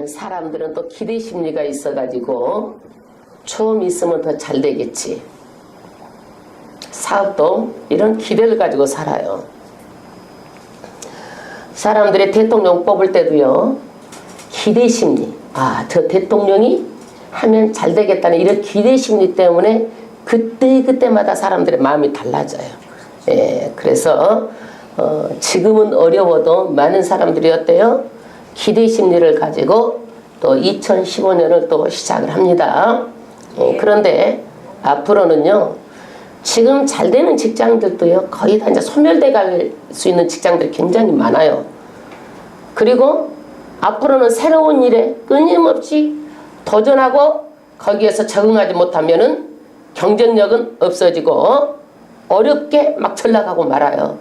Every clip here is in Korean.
사람들은 또 기대 심리가 있어가지고 좀 있으면 더 잘 되겠지. 사업도 이런 기대를 가지고 살아요. 사람들이 대통령 뽑을 때도요, 기대 심리. 아, 저 대통령이 하면 잘 되겠다는 이런 기대 심리 때문에 그때마다 사람들의 마음이 달라져요. 그래서 지금은 어려워도 많은 사람들이 어때요? 기대 심리를 가지고 또 2015년을 또 시작을 합니다. 그런데 앞으로는요, 지금 잘 되는 직장들도요, 거의 다 이제 소멸돼 갈 수 있는 직장들이 굉장히 많아요. 그리고 앞으로는 새로운 일에 끊임없이 도전하고 거기에서 적응하지 못하면은 경쟁력은 없어지고 어렵게 막 전락하고 말아요.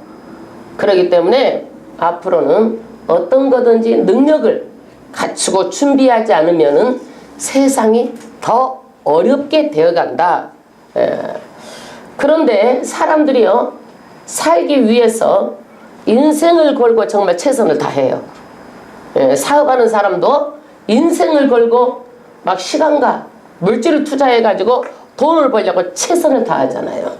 그렇기 때문에 앞으로는 어떤 거든지 능력을 갖추고 준비하지 않으면은 세상이 더 어렵게 되어간다. 그런데 사람들이요, 살기 위해서 인생을 걸고 정말 최선을 다해요. 사업하는 사람도 인생을 걸고 막 시간과 물질을 투자해가지고 돈을 벌려고 최선을 다하잖아요.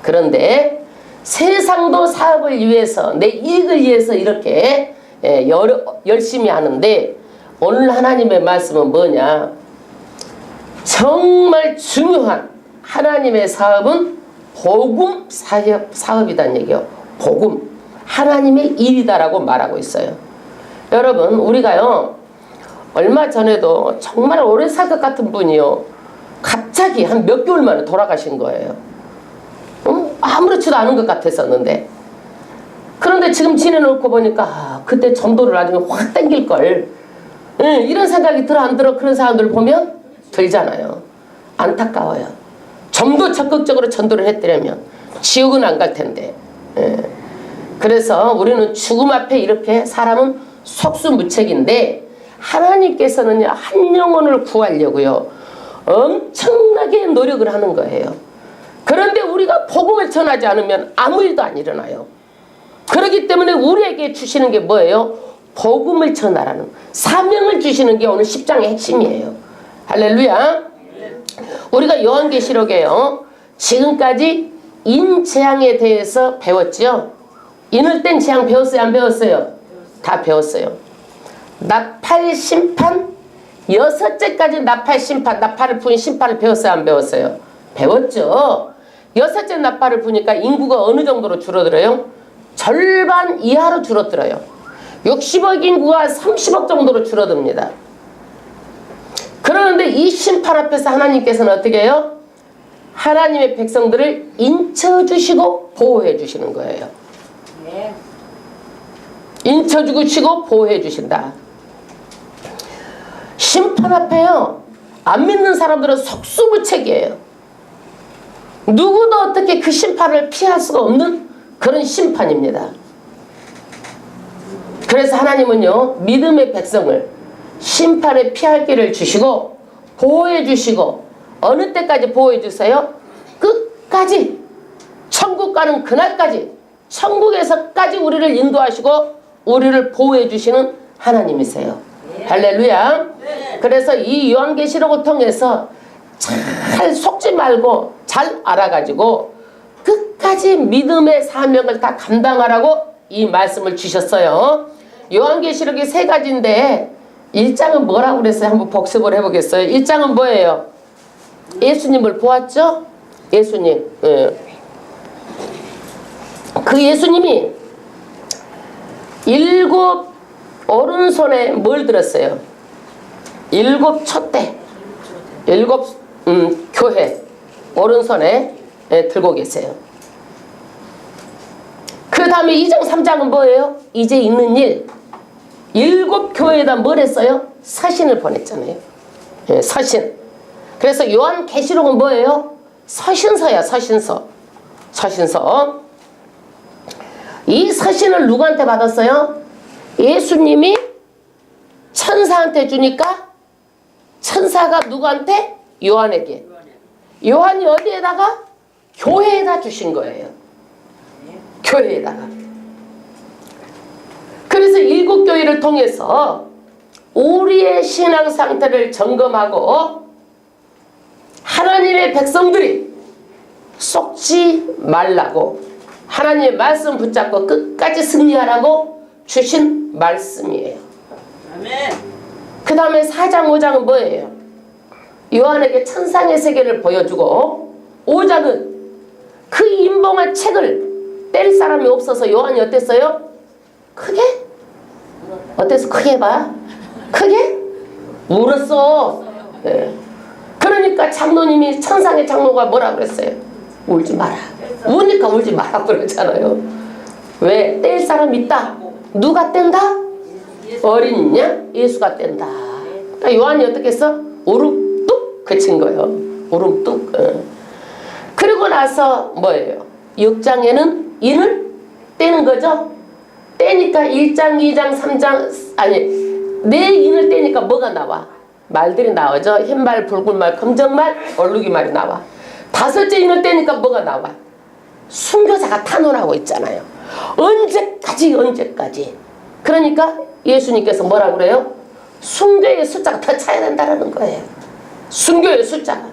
그런데 세상도 사업을 위해서, 내 이익을 위해서 이렇게 열심히 하는데, 오늘 하나님의 말씀은 뭐냐? 정말 중요한 하나님의 사업은 복음 사업이란 얘기예요. 복음, 하나님의 일이다라고 말하고 있어요. 여러분, 우리가요, 얼마 전에도 정말 오래 살 것 같은 분이요, 갑자기 한 몇 개월 만에 돌아가신 거예요. 아무렇지도 않은 것 같았었는데, 그런데 지금 지내놓고 보니까 그때 전도를 나중에 확 땡길걸, 이런 생각이 들어 안 들어? 그런 사람들 보면 들잖아요. 안타까워요. 좀 더 적극적으로 전도를 했더라면 지옥은 안 갈 텐데. 그래서 우리는 죽음 앞에 이렇게 사람은 속수무책인데, 하나님께서는요, 한 영혼을 구하려고요, 엄청나게 노력을 하는 거예요. 그런데 우리가 복음을 전하지 않으면 아무 일도 안 일어나요. 그렇기 때문에 우리에게 주시는 게 뭐예요? 복음을 전하라는 사명을 주시는 게 오늘 10장의 핵심이에요. 할렐루야. 우리가 요한계시록에요, 지금까지 인재앙에 대해서 배웠죠. 인을 뗀 재앙 배웠어요, 안 배웠어요? 다 배웠어요. 나팔 심판, 6째까지 나팔 심판, 나팔을 부인 심판을 배웠어요, 안 배웠어요? 배웠죠. 6째 나팔을 부니까 인구가 어느 정도로 줄어들어요? 절반 이하로 줄어들어요. 60억 인구가 30억 정도로 줄어듭니다. 그러는데 이 심판 앞에서 하나님께서는 어떻게 해요? 하나님의 백성들을 인쳐주시고 보호해 주시는 거예요. 인쳐주시고 보호해 주신다. 심판 앞에요, 안 믿는 사람들은 속수무책이에요. 누구도 어떻게 그 심판을 피할 수가 없는 그런 심판입니다. 그래서 하나님은요, 믿음의 백성을 심판에 피할 길을 주시고 보호해 주시고, 어느 때까지 보호해 주세요? 끝까지, 천국 가는 그날까지, 천국에서까지 우리를 인도하시고 우리를 보호해 주시는 하나님이세요. 할렐루야. 그래서 이 요한계시록을 통해서 잘 속지 말고 잘 알아가지고 끝까지 믿음의 사명을 다 감당하라고 이 말씀을 주셨어요. 요한계시록이 3가지인데 1장은 뭐라고 그랬어요? 한번 복습을 해보겠어요. 1장은 뭐예요? 예수님을 보았죠? 예수님. 그 예수님이 7 오른손에 뭘 들었어요? 7 촛대, 7 교회 오른손에 들고 계세요. 그 다음에 2장 3장은 뭐예요? 이제 있는 일. 7 교회에다 뭘 했어요? 서신을 보냈잖아요. 서신. 그래서 요한계시록은 뭐예요? 서신서야, 서신서. 서신서. 이 서신을 누구한테 받았어요? 예수님이 천사한테 주니까 천사가 누구한테? 요한에게. 요한이 어디에다가? 교회에다 주신 거예요. 교회에다가. 그래서 7 교회를 통해서 우리의 신앙 상태를 점검하고 하나님의 백성들이 속지 말라고 하나님의 말씀 붙잡고 끝까지 승리하라고 주신 말씀이에요. 아멘. 그 다음에 4장 5장은 뭐예요? 요한에게 천상의 세계를 보여주고 5장은 그 인봉한 책을 뗄 사람이 없어서 요한이 어땠어요? 크게? 어땠어? 크게 봐? 크게? 울었어. 네. 그러니까 장로님이 천상의 장로가 뭐라 그랬어요? 울지 마라. 우니까 울지 마라 그러잖아요. 왜? 뗄 사람 있다. 누가 뗀다? 어린 양? 예수가 뗀다. 그러니까 요한이 어떻게 했어? 울음 뚝 그친 거예요. 울음 뚝. 그리고 나서 뭐예요? 6장에는 인을 떼는 거죠. 떼니까 1장, 2장, 3장 아니 네 인을 떼니까 뭐가 나와? 말들이 나오죠. 흰말, 붉은말, 검정말, 얼룩이말이 나와. 5째 인을 떼니까 뭐가 나와? 순교자가 탄원하고 있잖아요. 언제까지? 그러니까 예수님께서 뭐라 그래요? 순교의 숫자가 더 차야 된다는 거예요. 순교의 숫자가.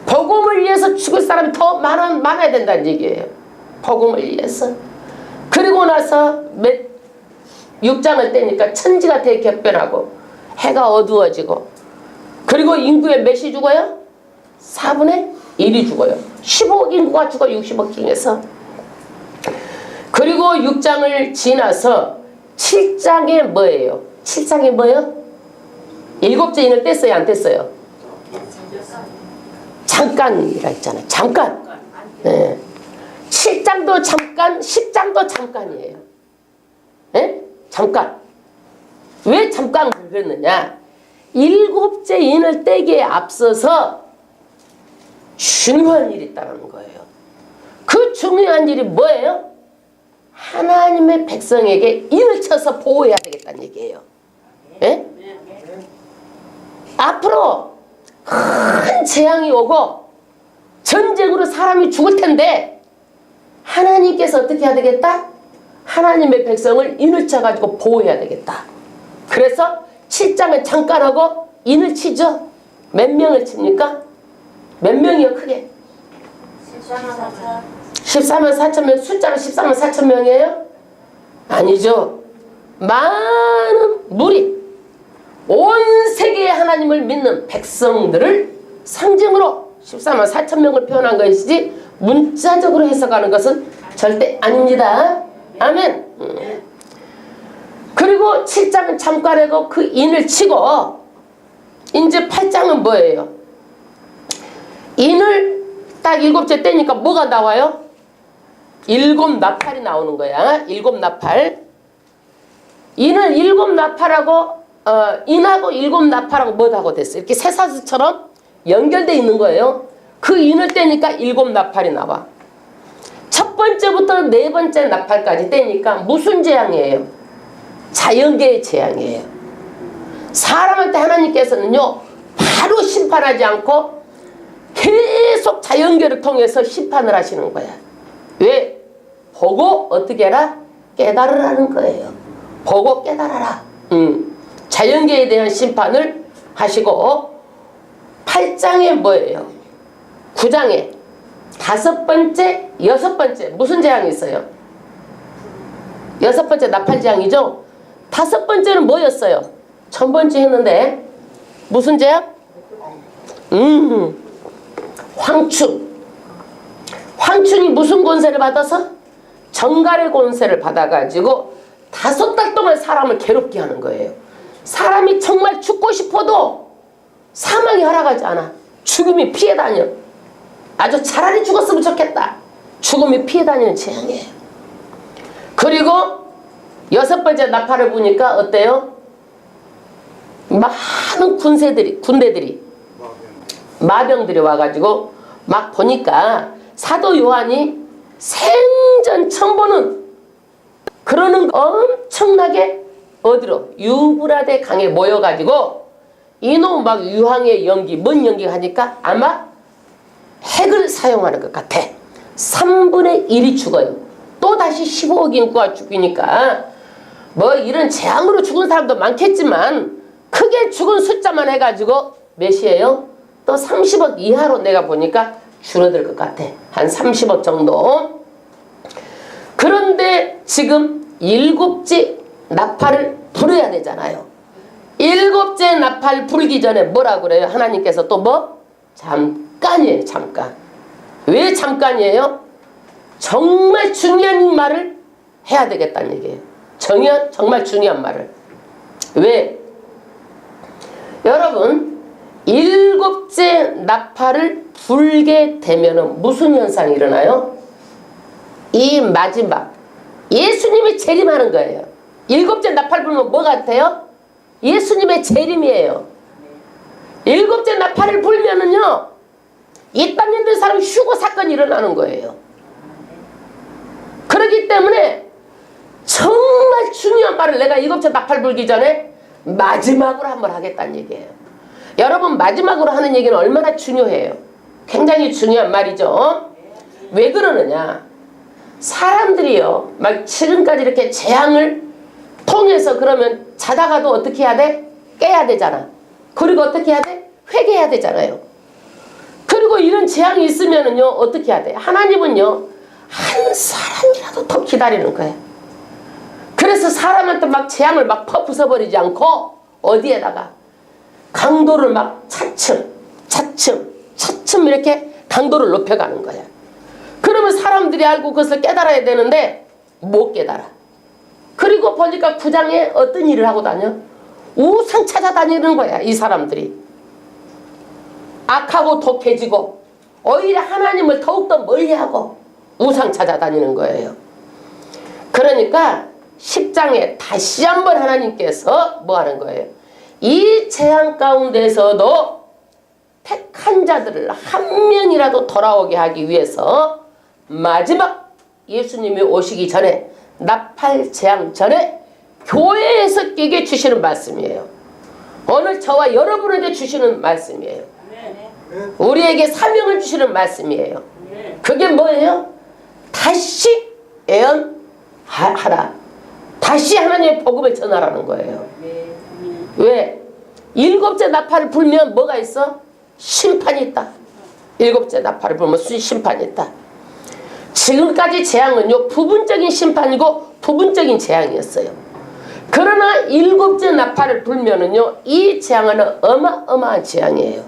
복음을 위해서 죽을 사람이 더 많아야 된다는 얘기예요. 복음을 위해서. 그리고 나서 6장을 떼니까 천지가 대격변하고 해가 어두워지고 그리고 인구의 몇이 죽어요? 4분의 1이 죽어요. 15억 인구가 죽어 60억 중에서. 그리고 6장을 지나서 7장에 뭐예요? 7장에 뭐예요? 7째 인을 뗐어요? 안 뗐어요? 잠깐이라 했잖아요. 잠깐. 네. 7장도 잠깐, 10장도 잠깐이에요. 네? 잠깐. 왜 잠깐 그랬느냐? 7째 인을 떼기에 앞서서 중요한 일이 있다는 거예요. 그 중요한 일이 뭐예요? 하나님의 백성에게 인을 쳐서 보호해야 되겠다는 얘기예요. 네? 앞으로 큰 재앙이 오고 전쟁으로 사람이 죽을 텐데 하나님께서 어떻게 해야 되겠다? 하나님의 백성을 인을 쳐가지고 보호해야 되겠다. 그래서 7장은 잠깐 하고 인을 치죠. 몇 명을 칩니까? 몇 명이요 크게? 14만 4천 명. 숫자로 14만 4천 명이에요? 아니죠. 많은 무리 온 세계의 하나님을 믿는 백성들을 상징으로 14만 4천 명을 표현한 것이지 문자적으로 해석하는 것은 절대 아닙니다. 아멘. 그리고 7장은 잠깐하고 그 인을 치고 이제 8장은 뭐예요? 인을 딱 7째 떼니까 뭐가 나와요? 7 나팔이 나오는 거야. 7 나팔. 인을 7 나팔하고 인하고 7 나팔하고 뭐하고 됐어? 이렇게 쇠사슬처럼 연결되어 있는 거예요. 그 인을 떼니까 7 나팔이 나와. 첫 번째부터 네 번째 나팔까지 떼니까 무슨 재앙이에요? 자연계의 재앙이에요. 사람한테 하나님께서는요 바로 심판하지 않고 계속 자연계를 통해서 심판을 하시는 거야. 왜? 보고 어떻게 해라? 깨달으라는 거예요. 보고 깨달아라. 자연계에 대한 심판을 하시고 8장에 뭐예요? 9장에 5번째, 6번째 무슨 재앙이 있어요? 6번째 나팔재앙이죠? 5번째는 뭐였어요? 1000번째 했는데 무슨 재앙? 황충. 황충이 무슨 권세를 받아서? 정갈의 권세를 받아가지고 5달 동안 사람을 괴롭게 하는 거예요. 사람이 정말 죽고 싶어도 사망이 허락하지 않아. 죽음이 피해 다녀. 아주 차라리 죽었으면 좋겠다. 죽음이 피해 다니는 재앙이에요. 그리고 6번째 나팔을 보니까 어때요? 많은 군대들이 마병들이 와가지고 막 보니까 사도 요한이 생전 처음 보는 그러는 엄청나게 어디로? 유브라데 강에 모여가지고 이놈 막 유황의 연기, 뭔 연기 하니까 아마 핵을 사용하는 것 같아. 3분의 1이 죽어요. 또 다시 15억 인구가 죽으니까 뭐 이런 재앙으로 죽은 사람도 많겠지만 크게 죽은 숫자만 해가지고 몇이에요? 또 30억 이하로 내가 보니까 줄어들 것 같아. 한 30억 정도. 그런데 지금 7째 나팔을 불어야 되잖아요. 7째 나팔 불기 전에 뭐라고 그래요? 하나님께서 또 뭐? 잠깐이에요. 잠깐. 왜 잠깐이에요? 정말 중요한 말을 해야 되겠다는 얘기예요. 정말 중요한 말을. 왜? 여러분 7째 나팔을 불게 되면은 무슨 현상이 일어나요? 이 마지막 예수님이 재림하는 거예요. 7째 나팔 불면 뭐 같아요? 예수님의 재림이에요. 7째 나팔을 불면은요, 이 땅에 있는 사람 휴고 사건이 일어나는 거예요. 그렇기 때문에 정말 중요한 말을 내가 7째 나팔 불기 전에 마지막으로 한번 하겠다는 얘기예요. 여러분 마지막으로 하는 얘기는 얼마나 중요해요. 굉장히 중요한 말이죠. 왜 그러느냐, 사람들이요 막 지금까지 이렇게 재앙을 통해서 그러면 자다가도 어떻게 해야 돼? 깨야 되잖아. 그리고 어떻게 해야 돼? 회개해야 되잖아요. 그리고 이런 재앙이 있으면은요 어떻게 해야 돼? 하나님은요 한 사람이라도 더 기다리는 거예요. 그래서 사람한테 막 재앙을 막 부숴버리지 않고 어디에다가 강도를 막 차츰 이렇게 강도를 높여가는 거야. 그러면 사람들이 알고 그것을 깨달아야 되는데 못 깨달아. 그리고 보니까 구장에 어떤 일을 하고 다녀? 우상 찾아다니는 거야. 이 사람들이 악하고 독해지고 오히려 하나님을 더욱더 멀리하고 우상 찾아다니는 거예요. 그러니까 10장에 다시 한번 하나님께서 뭐 하는 거예요? 이 재앙 가운데서도 택한 자들을 한 명이라도 돌아오게 하기 위해서 마지막 예수님이 오시기 전에 나팔 재앙 전에 교회에서 끼게 주시는 말씀이에요. 오늘 저와 여러분에게 주시는 말씀이에요. 우리에게 사명을 주시는 말씀이에요. 그게 뭐예요? 다시 애언하라. 다시 하나님의 복음을 전하라는 거예요. 왜? 7째 나팔을 불면 뭐가 있어? 심판이 있다. 7째 나팔을 불면 심판이 있다. 지금까지 재앙은요 부분적인 심판이고 부분적인 재앙이었어요. 그러나 7째 나팔을 불면은요 이 재앙은 어마어마한 재앙이에요.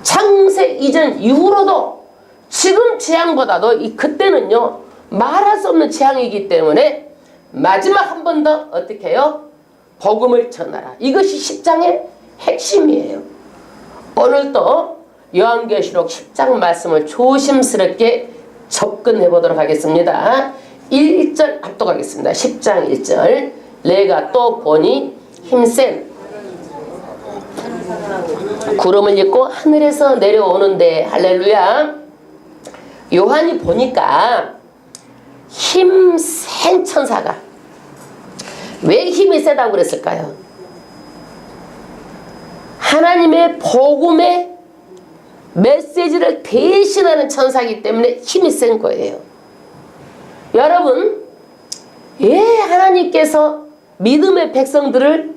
창세 이전 이후로도 지금 재앙보다도 그때는요 말할 수 없는 재앙이기 때문에 마지막 한 번 더 어떻게 해요? 복음을 전하라. 이것이 10장의 핵심이에요. 오늘도 요한계시록 10장 말씀을 조심스럽게 접근해 보도록 하겠습니다. 1절 합독하겠습니다. 10장 1절. 내가 또 보니 힘센 구름을 입고 하늘에서 내려오는데, 할렐루야. 요한이 보니까 힘센 천사가, 왜 힘이 세다고 그랬을까요? 하나님의 복음의 메시지를 대신하는 천사이기 때문에 힘이 센 거예요. 여러분, 왜 하나님께서 믿음의 백성들을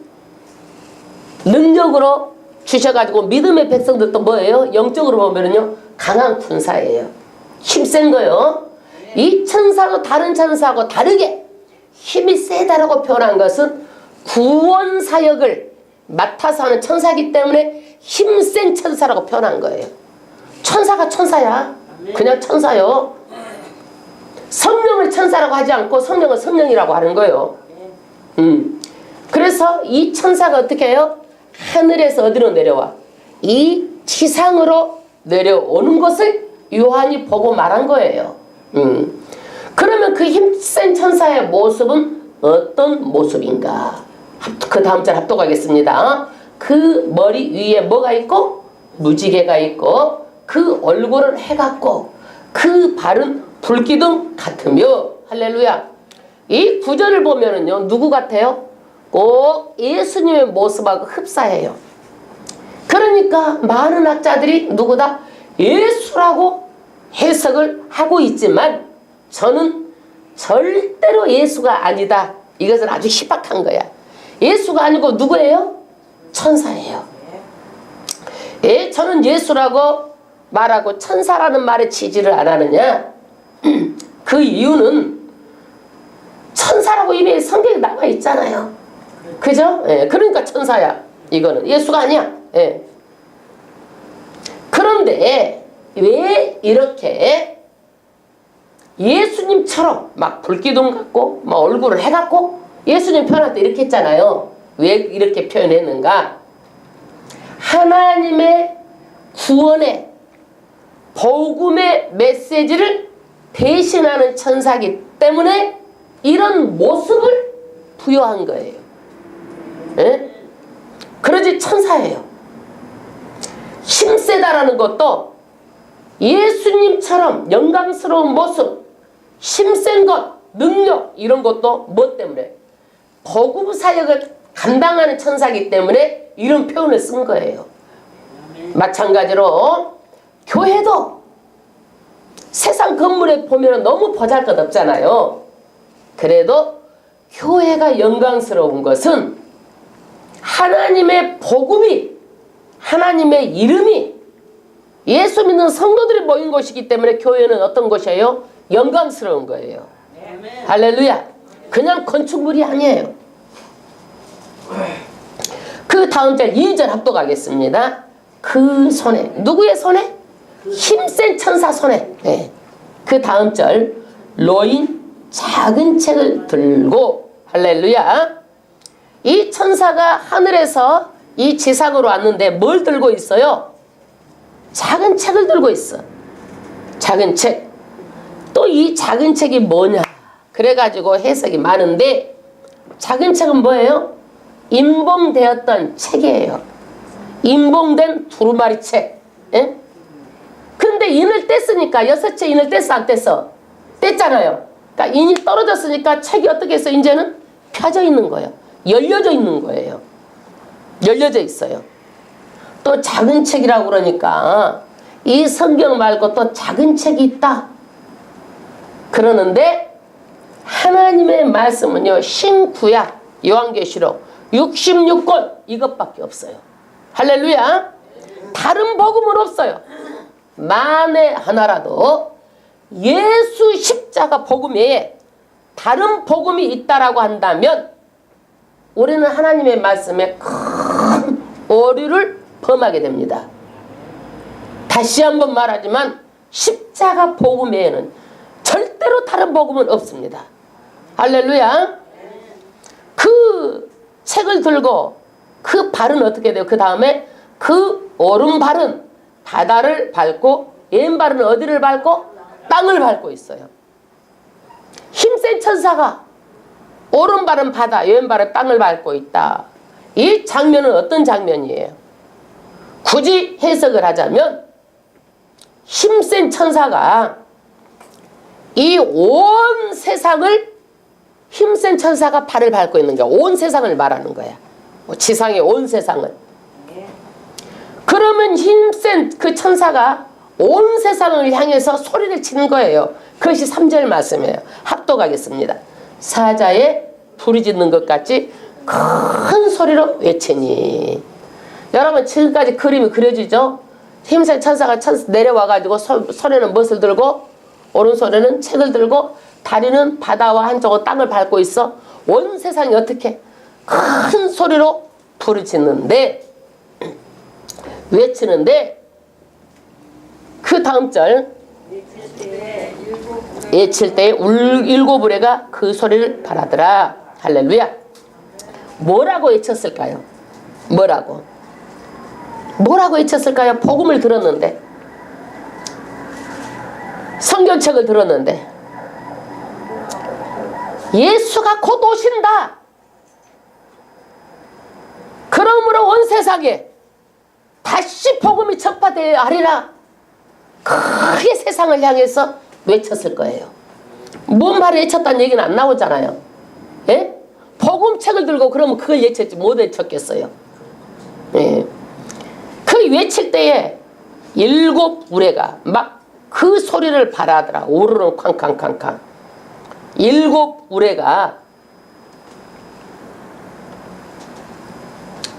능력으로 주셔가지고 믿음의 백성들도 뭐예요? 영적으로 보면은요 강한 군사예요. 힘센 거요. 이 천사하고 다른 천사하고 다르게 힘이 세다라고 표현한 것은 구원 사역을 맡아서 하는 천사이기 때문에 힘센 천사라고 표현한 거예요. 천사가 천사야. 그냥 천사요. 성령을 천사라고 하지 않고 성령은 성령이라고 하는 거예요. 그래서 이 천사가 어떻게 해요? 하늘에서 어디로 내려와? 이 지상으로 내려오는 것을 요한이 보고 말한 거예요. 그러면 그 힘센 천사의 모습은 어떤 모습인가? 그 다음 절 합독하겠습니다. 그 머리 위에 뭐가 있고? 무지개가 있고, 그 얼굴은 해같고, 그 발은 불기둥 같으며, 할렐루야. 이 구절을 보면은요 누구 같아요? 꼭 예수님의 모습하고 흡사해요. 그러니까 많은 학자들이 누구다? 예수라고 해석을 하고 있지만 저는 절대로 예수가 아니다. 이것은 아주 희박한 거야. 예수가 아니고 누구예요? 천사예요. 예, 저는 예수라고 말하고 천사라는 말에 지지를 안 하느냐? 그 이유는 천사라고 이미 성경에 나와 있잖아요. 그죠? 예, 그러니까 천사야. 이거는 예수가 아니야. 예. 그런데 왜 이렇게 예수님처럼 막 불기둥 같고 막 얼굴을 해갖고 예수님 표현할 때 이렇게 했잖아요. 왜 이렇게 표현했는가? 하나님의 구원의 복음의 메시지를 대신하는 천사이기 때문에 이런 모습을 부여한 거예요. 예? 그러지 천사예요. 힘세다라는 것도 예수님처럼 영광스러운 모습, 힘센 것, 능력 이런 것도 뭐 때문에? 복음 사역을 감당하는 천사이기 때문에 이런 표현을 쓴 거예요. 마찬가지로 교회도 세상 건물에 보면 너무 보잘것없잖아요. 그래도 교회가 영광스러운 것은 하나님의 복음이, 하나님의 이름이 예수 믿는 성도들이 모인 곳이기 때문에 교회는 어떤 곳이에요? 영광스러운 거예요. 할렐루야. 그냥 건축물이 아니에요. 그 다음 절 2절 합독하겠습니다. 그 손에, 누구의 손에? 힘센 천사 손에. 네. 그 다음 절 로인 작은 책을 들고, 할렐루야. 이 천사가 하늘에서 이 지상으로 왔는데 뭘 들고 있어요? 작은 책을 들고 있어. 작은 책. 또 이 작은 책이 뭐냐? 그래가지고 해석이 많은데 작은 책은 뭐예요? 임봉되었던 책이에요. 임봉된 두루마리 책. 예? 근데 인을 뗐으니까 6채 인을 뗐어 안 뗐어? 뗐잖아요. 그러니까 인이 떨어졌으니까 책이 어떻게 했어? 이제는 펴져 있는 거예요. 열려져 있는 거예요. 열려져 있어요. 또 작은 책이라고 그러니까 이 성경 말고 또 작은 책이 있다. 그러는데 하나님의 말씀은요. 신구약 요한계시록 66권 이것밖에 없어요. 할렐루야. 다른 복음은 없어요. 만에 하나라도 예수 십자가 복음 외에 다른 복음이 있다라고 한다면 우리는 하나님의 말씀에 큰 오류를 범하게 됩니다. 다시 한번 말하지만 십자가 복음 외에는 절대로 다른 복음은 없습니다. 할렐루야. 그 책을 들고 그 발은 어떻게 돼요? 그 다음에 그 오른발은 바다를 밟고 왼발은 어디를 밟고? 땅을 밟고 있어요. 힘센 천사가 오른발은 바다, 왼발은 땅을 밟고 있다. 이 장면은 어떤 장면이에요? 굳이 해석을 하자면 힘센 천사가 이 온 세상을 힘센 천사가 발을 밟고 있는 거야. 온 세상을 말하는 거야. 지상의 온 세상을. 그러면 힘센 그 천사가 온 세상을 향해서 소리를 치는 거예요. 그것이 3절 말씀이에요. 합독하겠습니다. 사자에 부르짖는 것 같이 큰 소리로 외치니. 여러분 지금까지 그림이 그려지죠? 힘센 천사가 내려와가지고 손에는 무엇을 들고 오른손에는 책을 들고 다리는 바다와 한쪽은 땅을 밟고 있어. 온 세상이 어떻게 큰 소리로 부르짖는데 외치는데 그 다음 절 외칠 때 일곱 우레가 그 소리를 바라더라. 할렐루야. 뭐라고 외쳤을까요? 뭐라고 외쳤을까요? 복음을 들었는데 성경책을 들었는데 예수가 곧 오신다. 그러므로 온 세상에 다시 복음이 전파되어야 하리라. 크게 세상을 향해서 외쳤을 거예요. 뭔 말을 외쳤다는 얘기는 안 나오잖아요. 예? 복음책을 들고 그러면 그걸 외쳤지 못 외쳤겠어요. 예. 그 외칠 때에 일곱 우레가 막 그 소리를 바라더라. 오르르 쾅쾅쾅쾅. 일곱 우레가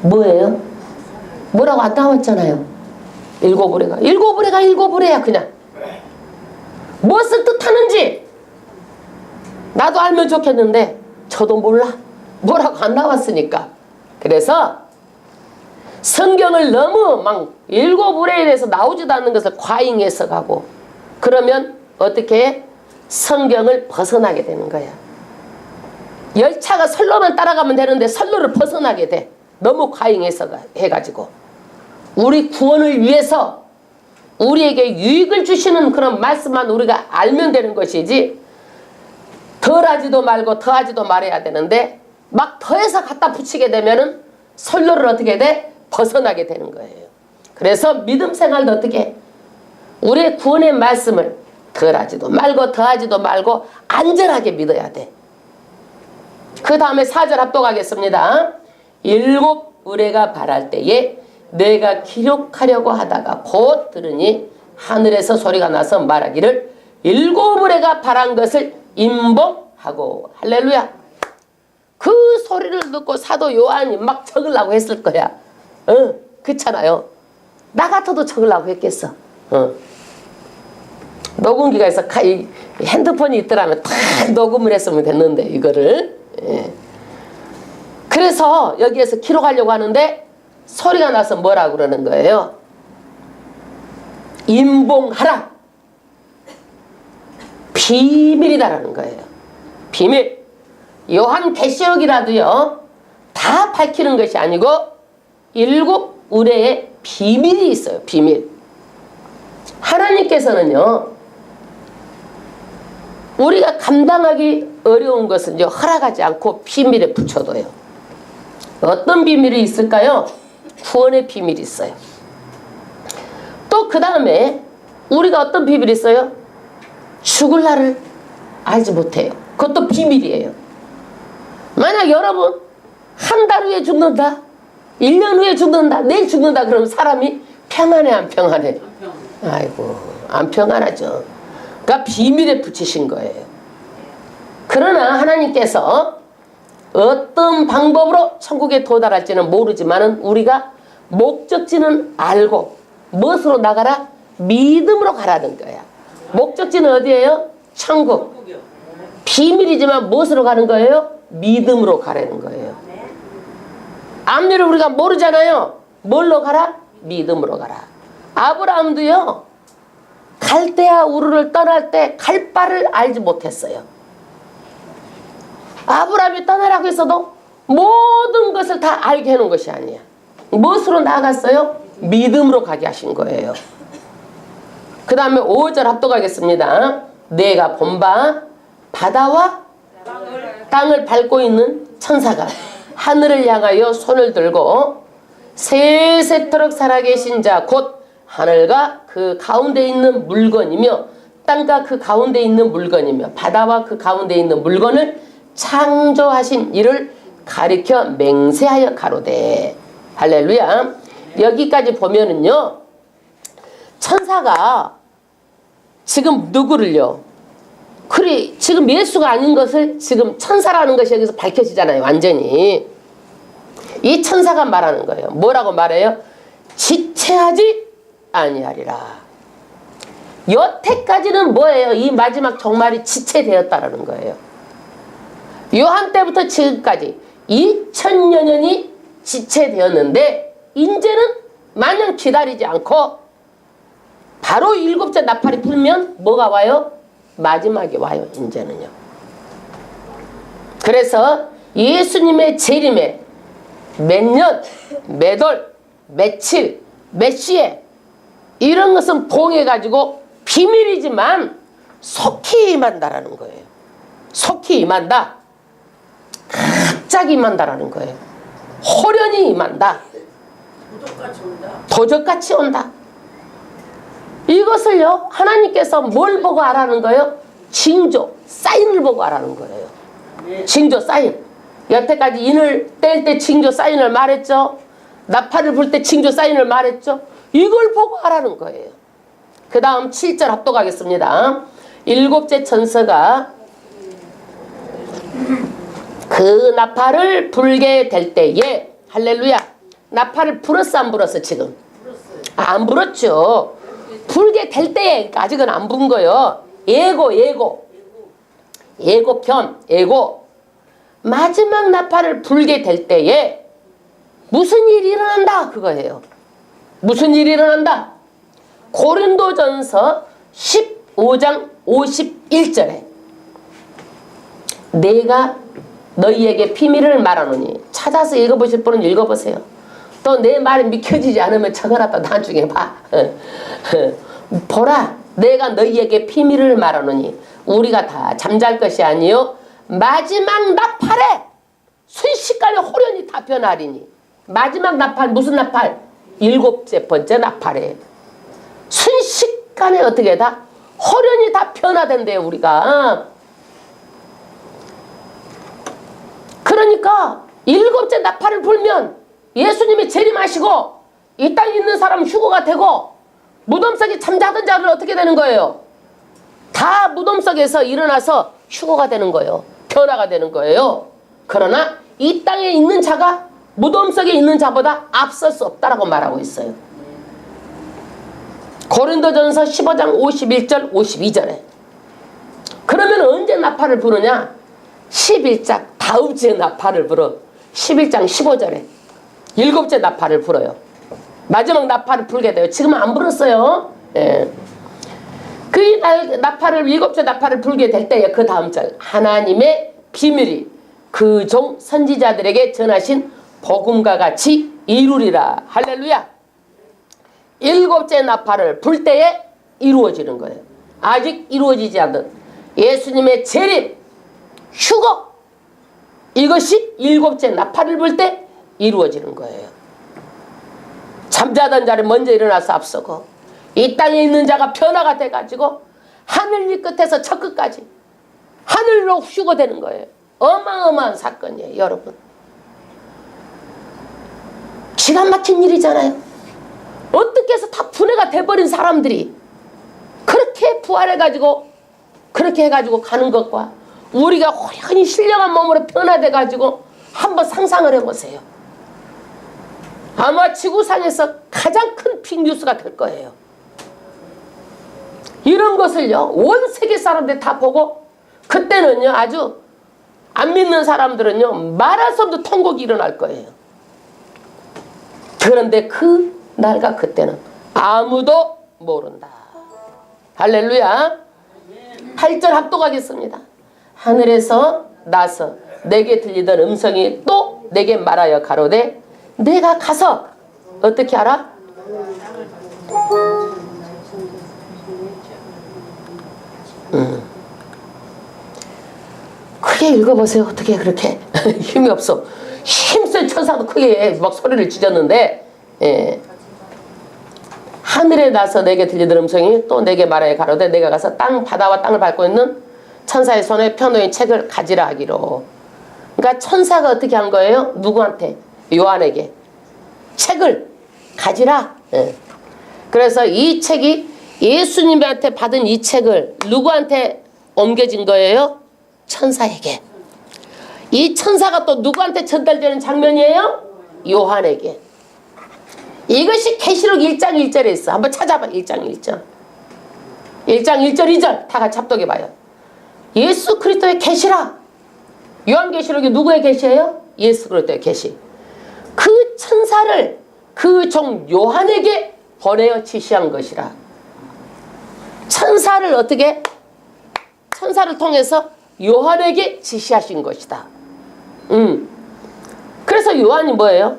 뭐예요? 뭐라고 안 나왔잖아요. 일곱 우레가. 일곱 우레가 일곱 우레야 그냥. 무엇을 뜻하는지 나도 알면 좋겠는데 저도 몰라. 뭐라고 안 나왔으니까. 그래서 성경을 너무 막 일곱 우레에 대해서 나오지도 않는 것을 과잉 해석하고 그러면 어떻게 성경을 벗어나게 되는 거야. 열차가 선로만 따라가면 되는데 선로를 벗어나게 돼. 너무 과잉 해석해가지고. 우리 구원을 위해서 우리에게 유익을 주시는 그런 말씀만 우리가 알면 되는 것이지 덜하지도 말고 더하지도 말아야 되는데 막 더해서 갖다 붙이게 되면은 선로를 어떻게 돼? 벗어나게 되는 거예요. 그래서 믿음 생활도 어떻게 해? 우리의 구원의 말씀을 덜하지도 말고 더하지도 말고 안전하게 믿어야 돼. 그 다음에 4절 합독하겠습니다. 일곱 우레가 발할 때에 내가 기록하려고 하다가 곧 들으니 하늘에서 소리가 나서 말하기를 일곱 우레가 발한 것을 임봉하고. 할렐루야. 그 소리를 듣고 사도 요한이 막 적으려고 했을 거야. 그렇잖아요. 나 같아도 적으려고 했겠어. 녹음기가 있어. 핸드폰이 있더라면 다 녹음을 했으면 됐는데 이거를. 예. 그래서 여기에서 기록하려고 하는데 소리가 나서 뭐라 그러는 거예요? 임봉하라. 비밀이다라는 거예요. 비밀. 요한계시록이라도요 다 밝히는 것이 아니고 일곱 우레의 비밀이 있어요. 비밀. 하나님께서는요 우리가 감당하기 어려운 것은 허락하지 않고 비밀에 붙여둬요. 어떤 비밀이 있을까요? 구원의 비밀이 있어요. 또 그 다음에 우리가 어떤 비밀이 있어요? 죽을 날을 알지 못해요. 그것도 비밀이에요. 만약 여러분 한 달 후에 죽는다, 1년 후에 죽는다, 내일 죽는다 그러면 사람이 평안해 안 평안해? 아이고 안 평안하죠. 그러니까 비밀에 붙이신 거예요. 그러나 하나님께서 어떤 방법으로 천국에 도달할지는 모르지만 우리가 목적지는 알고 무엇으로 나가라? 믿음으로 가라는 거야. 목적지는 어디예요? 천국. 비밀이지만 무엇으로 가는 거예요? 믿음으로 가라는 거예요. 앞일을 우리가 모르잖아요. 뭘로 가라? 믿음으로 가라. 아브라함도요 갈대아 우르를 떠날 때 갈 바를 알지 못했어요. 아브라함이 떠나라고 했어도 모든 것을 다 알게 해놓은 것이 아니야. 무엇으로 나아갔어요? 믿음으로 가게 하신 거예요. 그 다음에 5절 합독하겠습니다. 내가 본 바 바다와 땅을 밟고 있는 천사가 하늘을 향하여 손을 들고 세세토록 살아계신 자 곧 하늘과 그 가운데 있는 물건이며 땅과 그 가운데 있는 물건이며 바다와 그 가운데 있는 물건을 창조하신 이를 가리켜 맹세하여 가로되. 할렐루야. 여기까지 보면은요 천사가 지금 누구를요 그래 지금 예수가 아닌 것을 지금 천사라는 것이 여기서 밝혀지잖아요. 완전히 이 천사가 말하는 거예요. 뭐라고 말해요? 지체하지 아니하리라. 여태까지는 뭐예요? 이 마지막 종말이 지체되었다라는 거예요. 요한 때부터 지금까지 2000여 년이 지체되었는데 이제는 마냥 기다리지 않고 바로 일곱째 나팔이 불면 뭐가 와요? 마지막에 와요. 이제는요. 그래서 예수님의 재림에 몇 년, 몇 월, 며칠, 몇 시에 이런 것은 봉해가지고 비밀이지만 속히 임한다라는 거예요. 속히 임한다. 갑자기 임한다라는 거예요. 호련히 임한다. 도적같이 온다. 도적같이 온다. 이것을요 하나님께서 뭘 보고 알아는 거예요? 징조, 사인을 보고 알아는 거예요. 징조, 사인. 여태까지 인을 뗄 때 징조, 사인을 말했죠. 나팔을 불 때 징조, 사인을 말했죠. 이걸 보고 알아는 거예요. 그 다음 7절 합독하겠습니다. 일곱째 천사가 그 나팔을 불게 될 때에 할렐루야 나팔을 불었어 안 불었어 지금? 불었어요. 안 불었죠. 불게 될 때에 그러니까 아직은 안 부은 거예요. 예고편 마지막 나팔을 불게 될 때에 무슨 일이 일어난다 그거예요. 무슨 일이 일어난다? 고린도전서 15장 51절에 내가 너희에게 비밀을 말하노니 찾아서 읽어보실 분은 읽어보세요. 또 내 말이 믿겨지지 않으면 적어놨다 나중에 봐. 보라 내가 너희에게 비밀을 말하노니 우리가 다 잠잘 것이 아니요 마지막 나팔에 순식간에 호련히 다 변하리니. 마지막 나팔 무슨 나팔? 7번째 나팔에 순식간에 어떻게 다 호련히 다 변화된대요 우리가. 그러니까 7째 나팔을 불면 예수님이 재림하시고 이 땅에 있는 사람은 휴거가 되고 무덤 속에 잠자던 자는 어떻게 되는 거예요? 다 무덤 속에서 일어나서 휴거가 되는 거예요. 변화가 되는 거예요. 그러나 이 땅에 있는 자가 무덤 속에 있는 자보다 앞설 수 없다라고 말하고 있어요. 고린도전서 15장 51절 52절에 그러면 언제 나팔을 부르냐? 11장 다음 주에 나팔을 불어. 11장 15절에 7째 나팔을 불어요. 마지막 나팔을 불게 돼요. 지금은 안 불었어요. 예. 그 나팔을 7째 나팔을 불게 될 때에 그 다음 절 하나님의 비밀이 그 종 선지자들에게 전하신 복음과 같이 이루리라. 할렐루야. 7째 나팔을 불 때에 이루어지는 거예요. 아직 이루어지지 않은 예수님의 재림, 휴거 이것이 7째 나팔을 불 때 이루어지는 거예요. 잠자던 자를 먼저 일어나서 앞서고 이 땅에 있는 자가 변화가 돼가지고 하늘 위 끝에서 저 끝까지 하늘로 휴거되는 거예요. 어마어마한 사건이에요 여러분. 기가 막힌 일이잖아요. 어떻게 해서 다 분해가 돼버린 사람들이 그렇게 부활해가지고 그렇게 해가지고 가는 것과 우리가 호련히 신령한 몸으로 변화돼가지고 한번 상상을 해보세요. 아마 지구상에서 가장 큰 빅뉴스가 될 거예요. 이런 것을요 온 세계 사람들이 다 보고 그때는요 아주 안 믿는 사람들은요 말할 수 없는 통곡이 일어날 거예요. 그런데 그 날과 그때는 아무도 모른다. 할렐루야. 8절 합독하겠습니다. 하늘에서 나서 내게 들리던 음성이 또 내게 말하여 가로되 내가 가서 어떻게 알아? 크게 읽어보세요. 어떻게 그렇게 힘이 없어. 힘센 천사도 크게 막 소리를 지졌는데 예. 하늘에 나서 내게 들리던 음성이 또 내게 말하여 가로되 내가 가서 바다와 땅을 밟고 있는 천사의 손에 펴놓인 책을 가지라 하기로. 그러니까 천사가 어떻게 한 거예요? 누구한테? 요한에게 책을 가지라. 예. 그래서 이 책이 예수님한테 받은 이 책을 누구한테 옮겨진 거예요? 천사에게. 이 천사가 또 누구한테 전달되는 장면이에요? 요한에게. 이것이 계시록 1장 1절에 있어. 한번 찾아봐. 1장 1절 1장 1절 2절 다 같이 합독해봐요. 예수 그리스도의 계시라. 요한계시록이 누구의 계시예요? 예수 그리스도의 계시. 그 천사를 그 종 요한에게 보내어 지시한 것이라. 천사를 어떻게? 천사를 통해서 요한에게 지시하신 것이다. 그래서 요한이 뭐예요?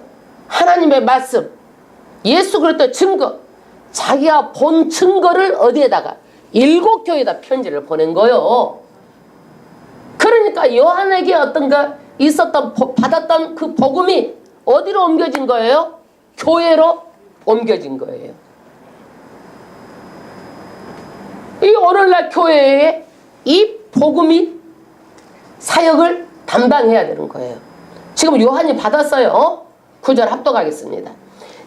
하나님의 말씀, 예수 그리스도의 증거, 자기가 본 증거를 어디에다가 7교회에다 편지를 보낸 거예요. 그러니까 요한에게 어떤가 있었던 받았던 그 복음이 어디로 옮겨진 거예요? 교회로 옮겨진 거예요. 이 오늘날 교회에 이 복음이 사역을 담당해야 되는 거예요. 지금 요한이 받았어요. 9절 합독하겠습니다.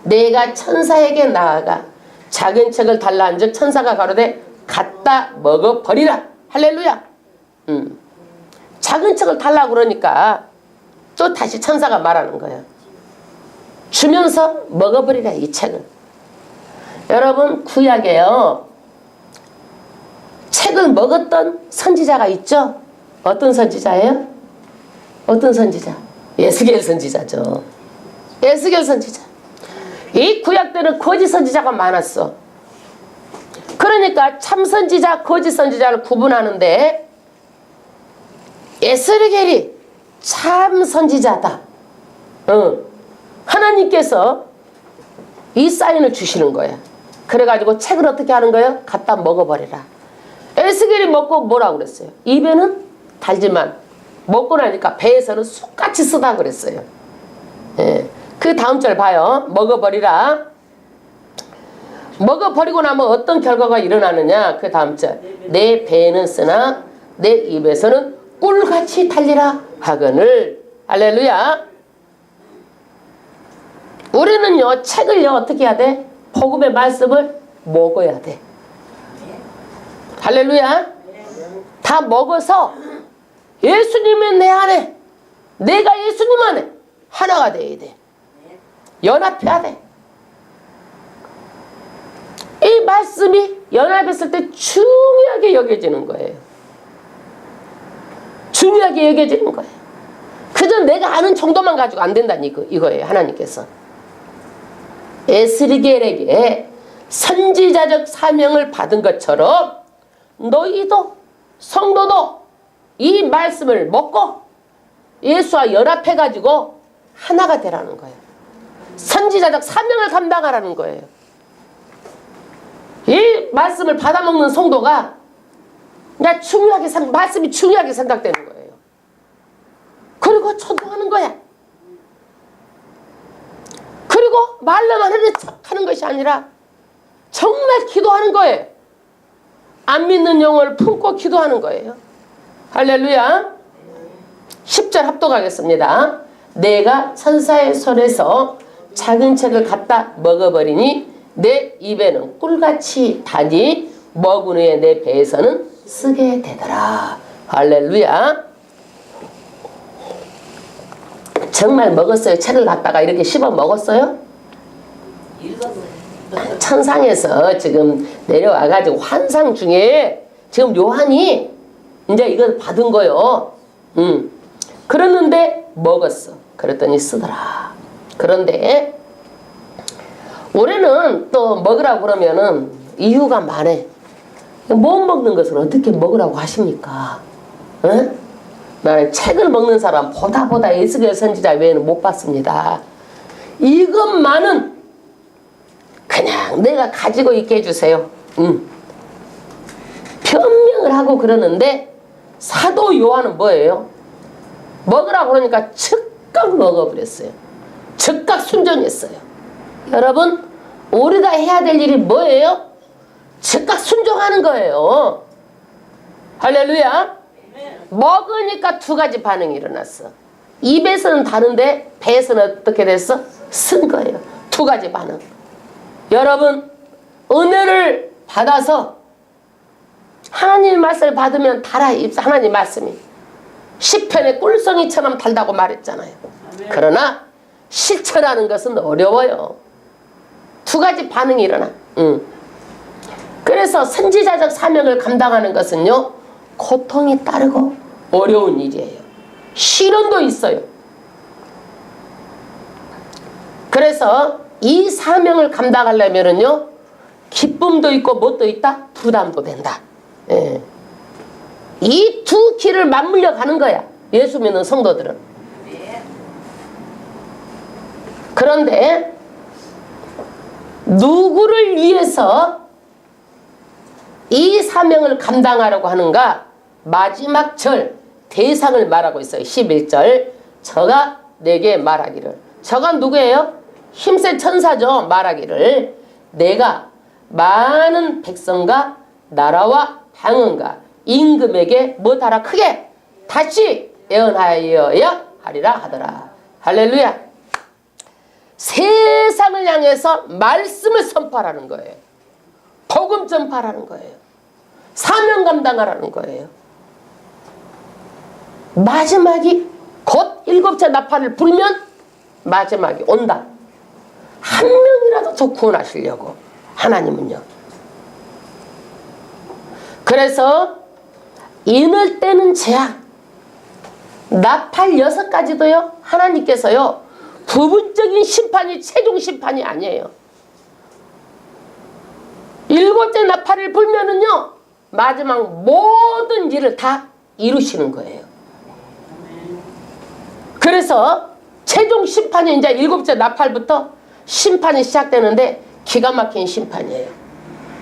내가 천사에게 나아가 작은 책을 달라 한즉 천사가 가로되 갖다 먹어버리라. 할렐루야. 작은 책을 달라고 그러니까 또 다시 천사가 말하는 거예요. 주면서 먹어버리라 이 책을. 여러분 구약에요 책을 먹었던 선지자가 있죠. 어떤 선지자예요? 어떤 선지자? 에스겔 선지자죠. 에스겔 선지자. 이 구약 때는 거짓 선지자가 많았어. 그러니까 참 선지자 거짓 선지자를 구분하는데 에스겔이 참 선지자다. 하나님께서 이 사인을 주시는 거야. 그래가지고 책을 어떻게 하는 거예요? 갖다 먹어버리라. 에스겔이 먹고 뭐라고 그랬어요? 입에는 달지만 먹고 나니까 배에서는 쑥같이 쓰다 그랬어요. 예. 그 다음 절 봐요. 먹어버리라. 먹어버리고 나면 어떤 결과가 일어나느냐. 그 다음 절. 내 배에는 쓰나 내 입에서는 꿀같이 달리라 하거늘. 할렐루야. 우리는요 책을요 어떻게 해야 돼? 복음의 말씀을 먹어야 돼. 할렐루야. 다 먹어서 예수님은 내 안에 내가 예수님 안에 하나가 돼야 돼. 연합해야 돼. 이 말씀이 연합했을 때 중요하게 여겨지는 거예요. 중요하게 여겨지는 거예요. 그저 내가 아는 정도만 가지고 안 된다는 이거예요. 하나님께서 에스겔에게 선지자적 사명을 받은 것처럼 너희도 성도도 이 말씀을 먹고 예수와 연합해가지고 하나가 되라는 거예요. 선지자적 사명을 감당하라는 거예요. 이 말씀을 받아먹는 성도가 그냥 말씀이 중요하게 생각되는 거예요. 그리고 전도하는 거야. 그리고 말로만 하는 척하는 것이 아니라 정말 기도하는 거예요. 안 믿는 영혼을 품고 기도하는 거예요. 할렐루야. 10절 합독하겠습니다. 내가 천사의 손에서 작은 책을 갖다 먹어버리니 내 입에는 꿀같이 다니 먹은 후에 내 배에서는 쓰게 되더라. 할렐루야. 정말 먹었어요? 책을 갖다가 이렇게 씹어 먹었어요? 천상에서 지금 내려와가지고 환상 중에 지금 요한이 이제 이걸 받은 거요. 그랬는데 먹었어. 그랬더니 쓰더라. 그런데 올해는 또 먹으라고 그러면은 이유가 많아. 못 먹는 것을 어떻게 먹으라고 하십니까? 응? 나는 책을 먹는 사람 보다 에스겔 선지자 외에는 못 봤습니다. 이것만은 그냥 내가 가지고 있게 해주세요. 변명을 하고 그러는데 사도 요한은 뭐예요? 먹으라고 그러니까 즉각 먹어버렸어요. 즉각 순종했어요. 여러분 우리가 해야 될 일이 뭐예요? 즉각 순종하는 거예요. 할렐루야. 먹으니까 두 가지 반응이 일어났어. 입에서는 다른데 배에서는 어떻게 됐어? 쓴 거예요. 두 가지 반응. 여러분 은혜를 받아서 하나님의 말씀을 받으면 달아. 하나님 말씀이 시편의 꿀송이처럼 달다고 말했잖아요. 그러나 실천하는 것은 어려워요. 두 가지 반응이 일어나. 그래서 선지자적 사명을 감당하는 것은요 고통이 따르고 어려운 일이에요. 시련도 있어요. 그래서 이 사명을 감당하려면은요 기쁨도 있고 뭣도 있다? 부담도 된다. 예. 이 두 길을 맞물려 가는 거야. 예수 믿는 성도들은. 그런데 누구를 위해서 이 사명을 감당하려고 하는가? 마지막 절 대상을 말하고 있어요. 11절 저가 내게 말하기를. 저가 누구예요? 힘센 천사죠. 말하기를 내가 많은 백성과 나라와 방언과 임금에게 뭐하라 크게 다시 예언하여야 하리라 하더라. 할렐루야. 세상을 향해서 말씀을 선포하라는 거예요. 복음 전파하라는 거예요. 사명 감당하라는 거예요. 마지막이 곧 일곱째 나팔을 불면 마지막이 온다. 한 명이라도 더 구원하시려고 하나님은요. 그래서 인을 떼는 재앙, 나팔 6가지도요 하나님께서요 부분적인 심판이 최종 심판이 아니에요. 7째 나팔을 불면은요 마지막 모든 일을 다 이루시는 거예요. 그래서 최종 심판이 이제 7째 나팔부터 심판이 시작되는데 기가 막힌 심판이에요.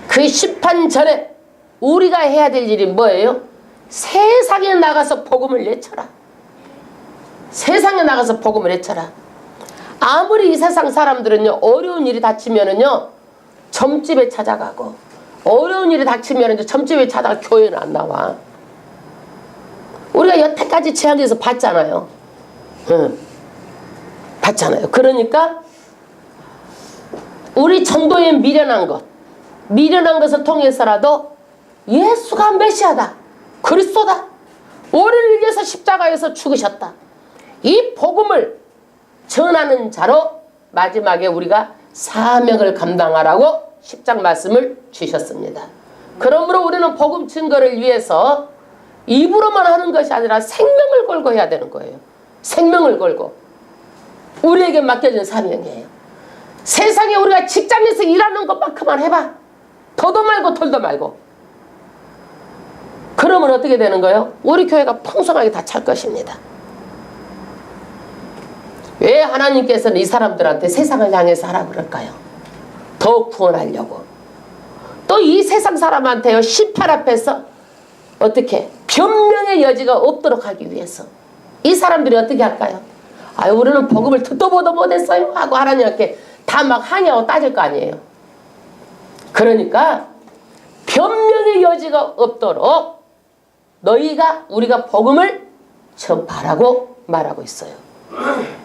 그 심판 전에 우리가 해야 될 일이 뭐예요? 세상에 나가서 복음을 외쳐라. 세상에 나가서 복음을 외쳐라. 아무리 이 세상 사람들은요 어려운 일이 닥치면은요 점집에 찾아가고, 어려운 일이 닥치면은 점집에 찾아가 교회는 안 나와. 우리가 여태까지 재앙에서 봤잖아요. 봤잖아요. 그러니까 우리 정도에 미련한 것을 통해서라도 예수가 메시아다, 그리스도다, 우리를 위해서 십자가에서 죽으셨다, 이 복음을 전하는 자로 마지막에 우리가 사명을 감당하라고 10장 말씀을 주셨습니다. 그러므로 우리는 복음 증거를 위해서 입으로만 하는 것이 아니라 생명을 걸고 해야 되는 거예요. 생명을 걸고. 우리에게 맡겨진 사명이에요. 세상에 우리가 직장에서 일하는 것만큼만 해봐. 더도 말고 덜도 말고. 그러면 어떻게 되는 거예요? 우리 교회가 풍성하게 다 찰 것입니다. 왜 하나님께서는 이 사람들한테 세상을 향해서 하라 그럴까요? 더 구원하려고. 또 이 세상 사람한테요 심판 앞에서 어떻게 변명의 여지가 없도록 하기 위해서 이 사람들이 어떻게 할까요? 아유, 우리는 복음을 듣도 보도 못했어요 하고 하나님께 다 막 항의하고 따질 거 아니에요. 그러니까 변명의 여지가 없도록 우리가 복음을 전파라고 말하고 있어요.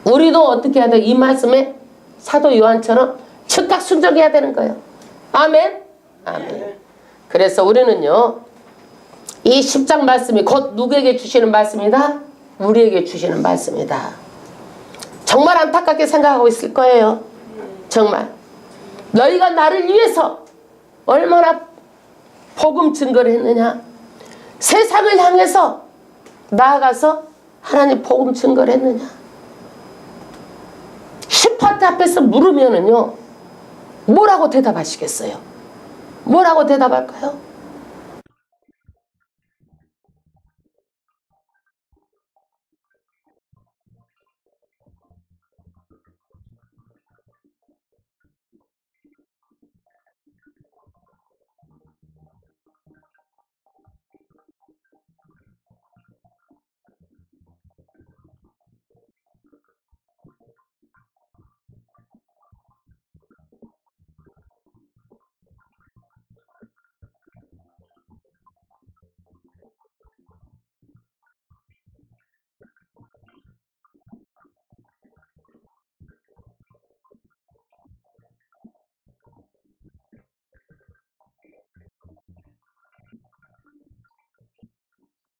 우리도 어떻게 해야 돼? 이 말씀에 사도 요한처럼 즉각 순종해야 되는 거예요. 아멘? 아멘. 그래서 우리는요 이 10장 말씀이 곧 누구에게 주시는 말씀이다? 우리에게 주시는 말씀이다. 정말 안타깝게 생각하고 있을 거예요. 정말 너희가 나를 위해서 얼마나 복음 증거를 했느냐, 세상을 향해서 나아가서 하나님 복음 증거를 했느냐. 심판대 앞에서 물으면은요 뭐라고 대답하시겠어요? 뭐라고 대답할까요?